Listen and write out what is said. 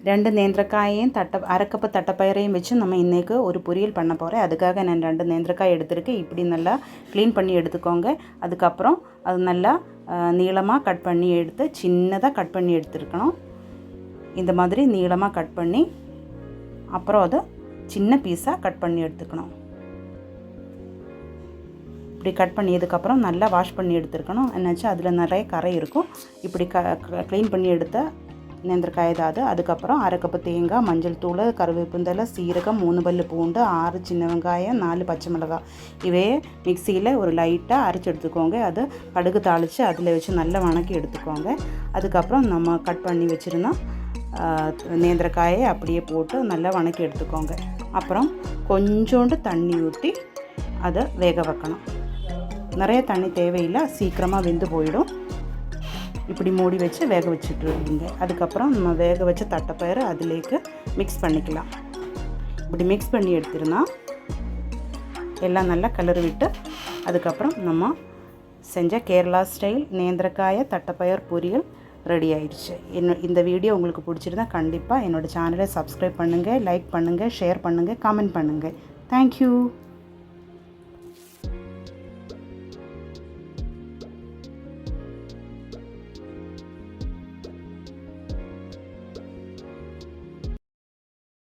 2 நேந்திரக்காயையும் அரை கப்பு தட்டைப்பயிரையும் வச்சு நம்ம இன்றைக்கி ஒரு பொரியல் பண்ண போகிறேன். அதுக்காக நான் 2 நேந்திரக்காய் எடுத்துருக்கேன். இப்படி நல்லா க்ளீன் பண்ணி எடுத்துக்கோங்க. அதுக்கப்புறம் அது நல்லா நீளமாக கட் பண்ணி எடுத்து சின்னதாக கட் பண்ணி எடுத்துருக்கணும். இந்த மாதிரி நீளமாக கட் பண்ணி அப்புறம் அதை சின்ன பீஸாக கட் பண்ணி எடுத்துக்கணும். இப்படி கட் பண்ணியதுக்கப்புறம் நல்லா வாஷ் பண்ணி எடுத்துருக்கணும். என்னாச்சு அதில் நிறைய கரை இருக்கும். இப்படி க்ளீன் பண்ணி எடுத்த நேந்திரக்காய் தான் அது. அதுக்கப்புறம் அரை கப்பு தேங்காய், மஞ்சள் தூள், கருவேப்பிலை, சீரகம், 3 பல்லு பூண்டு, 6 சின்ன வெங்காயம், 4 பச்சை மிளகாய் இவையே மிக்சியில் ஒரு லைட்டாக அரைச்சி எடுத்துக்கோங்க. அது கடுகு தாளித்து அதில் வச்சு நல்லா வணக்கி எடுத்துக்கோங்க. அதுக்கப்புறம் நம்ம கட் பண்ணி வச்சுருந்தோம் நேந்திரக்காயை அப்படியே போட்டு நல்லா வணக்கி எடுத்துக்கோங்க. அப்புறம் கொஞ்சோண்டு தண்ணி ஊற்றி அதை வேக வைக்கணும். நிறைய தண்ணி தேவையில்லை, சீக்கிரமாக வெந்து போயிடும். இப்படி மூடி வச்சு வேக வச்சுட்டுருங்க. அதுக்கப்புறம் நம்ம வேக வச்ச தட்டைப்பயிறு அதிலேக்கு மிக்ஸ் பண்ணிக்கலாம். இப்படி மிக்ஸ் பண்ணி எடுத்துருந்தா எல்லாம் நல்லா கலர் விட்டு அதுக்கப்புறம் நம்ம செஞ்ச கேரளா ஸ்டைல் நேந்திரக்காய தட்டைப்பயிர் பொரியல் ரெடி ஆயிடுச்சு. இந்த வீடியோ உங்களுக்கு பிடிச்சிருந்தா கண்டிப்பாக என்னோடய சேனலை சப்ஸ்கிரைப் பண்ணுங்கள், லைக் பண்ணுங்கள், ஷேர் பண்ணுங்கள், கமெண்ட் பண்ணுங்கள். தேங்க்யூ.